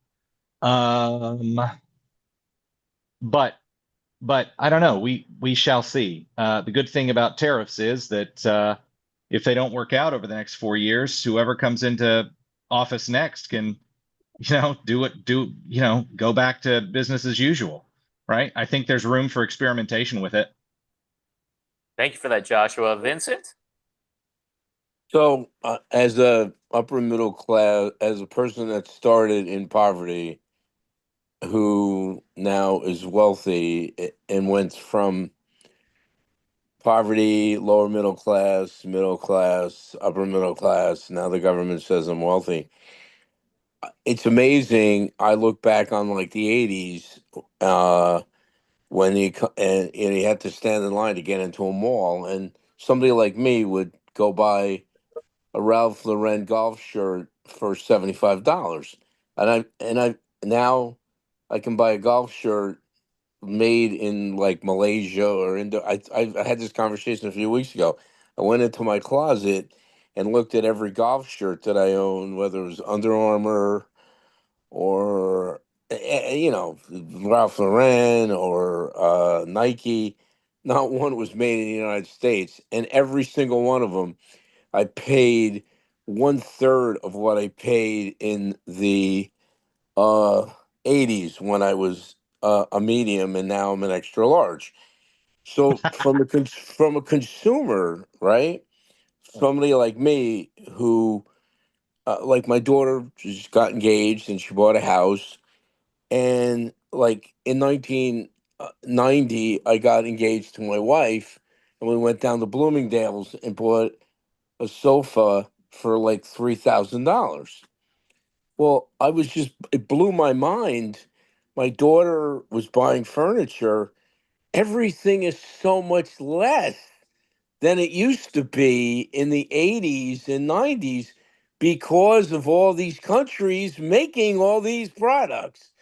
But I don't know. We shall see. The good thing about tariffs is that if they don't work out over the next 4 years, whoever comes into office next can, go back to business as usual, right? I think there's room for experimentation with it. Thank you for that, Joshua. Vincent? So, as a upper middle class, as a person that started in poverty, who now is wealthy and went from poverty, lower middle class, upper middle class, now the government says I'm wealthy. It's amazing. I look back on like the 80s, when you had to stand in line to get into a mall, and somebody like me would go buy a Ralph Lauren golf shirt for $75, and I now I can buy a golf shirt made in like Malaysia or I had this conversation a few weeks ago. I went into my closet and looked at every golf shirt that I own, whether it was Under Armour or Ralph Lauren or Nike. Not one was made in the United States, and every single one of them, I paid 1/3 of what I paid in the 80s when I was a medium, and now I'm an extra large. So from a consumer, right? Somebody like me who, like my daughter just got engaged and she bought a house, and like in 1990, I got engaged to my wife, and we went down to Bloomingdale's and bought a sofa for like $3,000. Well, it blew my mind. My daughter was buying furniture. Everything is so much less than it used to be in the 80s and 90s because of all these countries making all these products.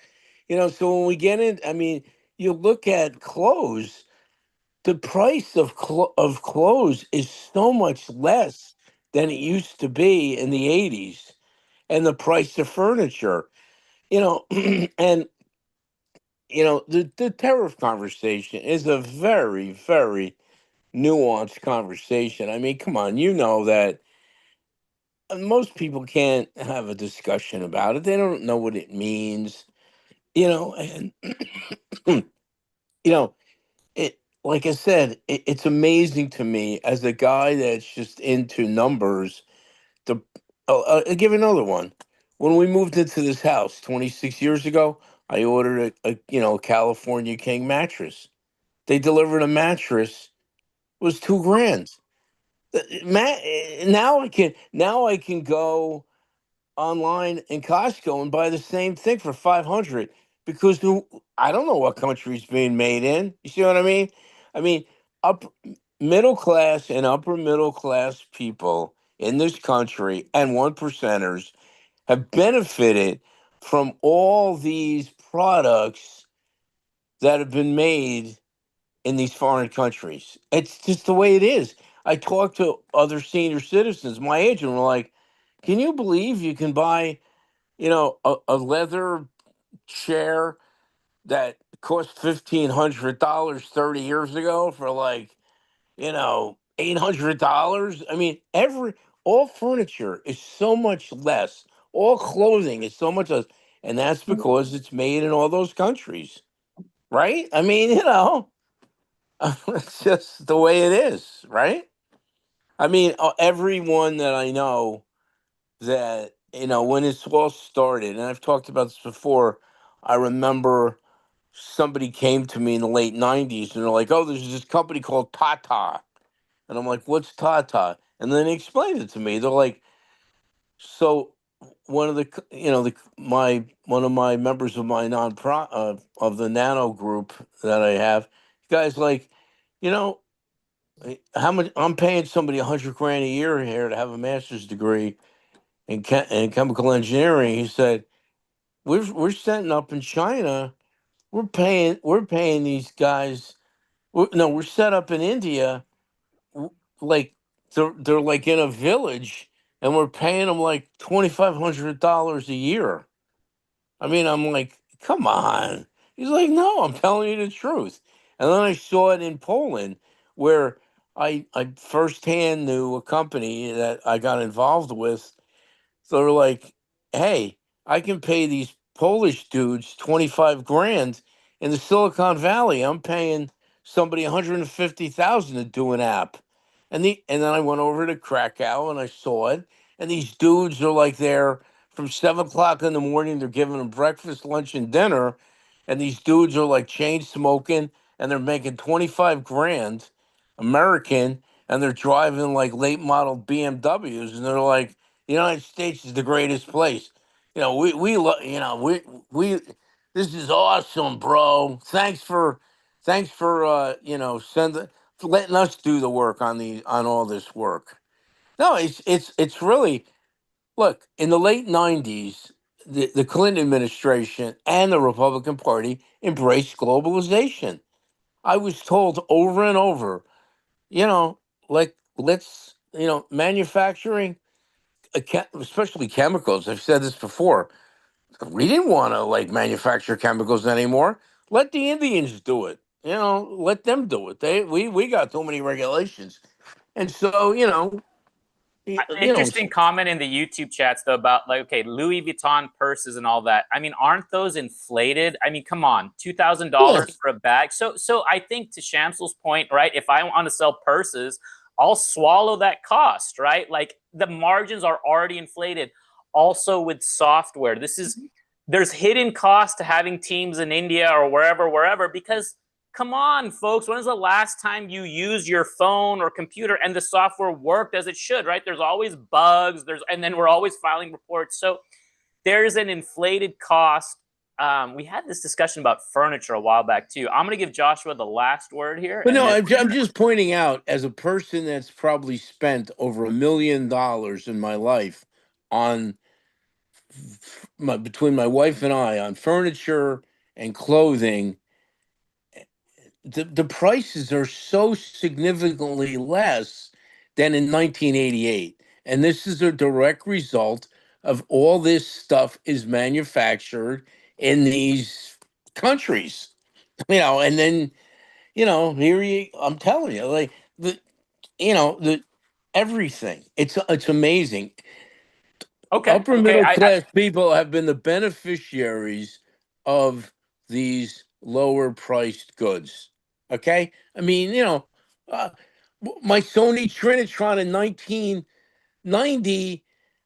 So when we get in, I mean, you look at clothes, the price of clothes is so much less than it used to be in the 80s, and the price of furniture, and the tariff conversation is a very, very nuanced conversation. I mean, come on, you know that most people can't have a discussion about it. They don't know what it means, and you know, it like I said, it's amazing to me as a guy that's just into numbers. The I'll give you another one. When we moved into this house 26 years ago, I ordered a California King mattress. They delivered a mattress, it was 2 grand. Now I can go online in Costco and buy the same thing for 500 because I don't know what country it's being made in. You see what I mean? I mean, up middle class and upper middle class people in this country and one percenters have benefited from all these products that have been made in these foreign countries. It's just the way it is. I talk to other senior citizens my age and we're like, can you believe you can buy, a leather chair that cost $1,500 30 years ago for like, $800? I mean, all furniture is so much less. All clothing is so much less. And that's because it's made in all those countries, right? I mean, it's just the way it is, right? I mean, everyone that I know that, when it's all started, and I've talked about this before, I remember somebody came to me in the late 90s and they're like, oh, there's this company called Tata. And I'm like, what's Tata? And then they explained it to me. They're like, so one of the, one of my members of my of the nano group that I have, guys like, you know, how much I'm paying somebody 100 grand a year here to have a master's degree in chemical engineering. He said, we're setting up in China. We're paying these guys. No, we're set up in India. Like they're like in a village, and we're paying them like $2,500 a year. I mean, I'm like, come on. He's like, no, I'm telling you the truth. And then I saw it in Poland, where I firsthand knew a company that I got involved with. So they're like, hey, I can pay these Polish dudes 25 grand in the Silicon Valley. I'm paying somebody 150,000 to do an app. And then I went over to Krakow and I saw it. And these dudes are like there from 7 o'clock in the morning. They're giving them breakfast, lunch, and dinner. And these dudes are like chain smoking and they're making 25 grand American, and they're driving like late model BMWs, and they're like, the United States is the greatest place. We this is awesome, bro. Thanks for for letting us do the work on all this work. No, it's really, look, in the late 90s, the Clinton administration and the Republican Party embraced globalization. I was told over and over, like, let's, manufacturing, especially chemicals. I've said this before. We didn't want to like manufacture chemicals anymore. Let the Indians do it. Let them do it. We got too many regulations. And so, Interesting comment in the YouTube chats though about like, okay, Louis Vuitton purses and all that. I mean, aren't those inflated? I mean, come on, $2,000 for a bag. So I think to Shamsul's point, right? If I want to sell purses, I'll swallow that cost, right? Like the margins are already inflated. Also with software, there's hidden cost to having teams in India or wherever, because come on, folks, when is the last time you used your phone or computer and the software worked as it should, right? There's always bugs, and then we're always filing reports. So there's an inflated cost. We had this discussion about furniture a while back too. I'm going to give Joshua the last word here. But no, I'm just pointing out, as a person that's probably spent over $1 million in my life on between my wife and I on furniture and clothing, the prices are so significantly less than in 1988. And this is a direct result of all this stuff is manufactured in these countries, and then, I'm telling you, like everything, it's amazing. Okay. Upper middle class people have been the beneficiaries of these lower priced goods. Okay. I mean, my Sony Trinitron in 1990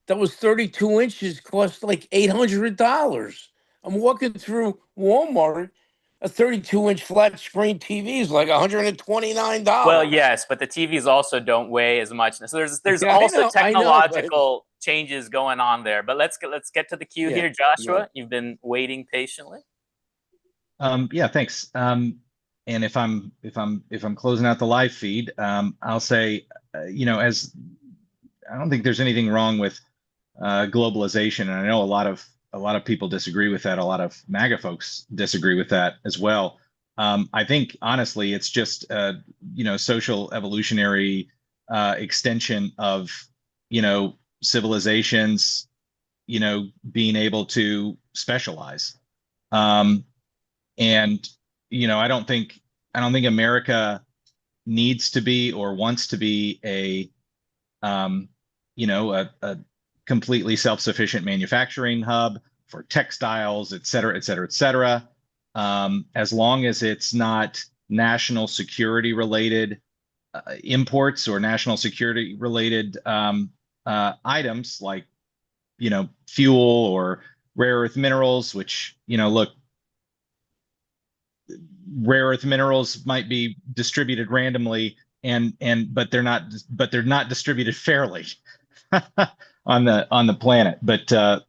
that was 32 inches cost like $800. I'm walking through Walmart, a 32-inch flat screen TV is like $129. Well, yes, but the TVs also don't weigh as much. So there's also technological changes going on there. But let's get to the queue here, Joshua. Yeah. You've been waiting patiently. Yeah, thanks. And if I'm closing out the live feed, I'll say, as I don't think there's anything wrong with globalization, and I know a lot of people disagree with that. A lot of MAGA folks disagree with that as well. I think honestly, it's just social evolutionary extension of civilizations, being able to specialize, and I don't think America needs to be or wants to be a completely self-sufficient manufacturing hub for textiles, et cetera, et cetera, et cetera. As long as it's not national security related imports or national security related items like, fuel or rare earth minerals, which, look, rare earth minerals might be distributed randomly but they're not distributed fairly on the planet. But I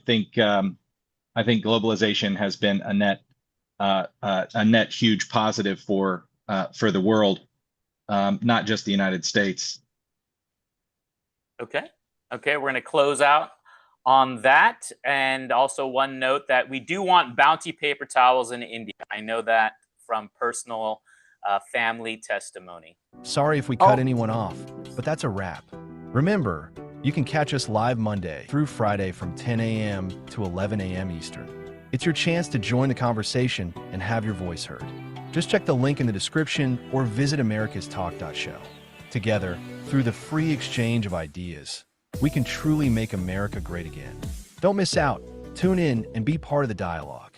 think globalization has been a net huge positive for the world, not just the United States. Okay, we're going to close out on that. And also one note that we do want bounty paper towels in India. I know that from personal family testimony. Sorry if we cut anyone off, but that's a wrap. Remember, you can catch us live Monday through Friday from 10 a.m. to 11 a.m. Eastern. It's your chance to join the conversation and have your voice heard. Just check the link in the description or visit americastalk.show. Together, through the free exchange of ideas, we can truly make America great again. Don't miss out. Tune in and be part of the dialogue.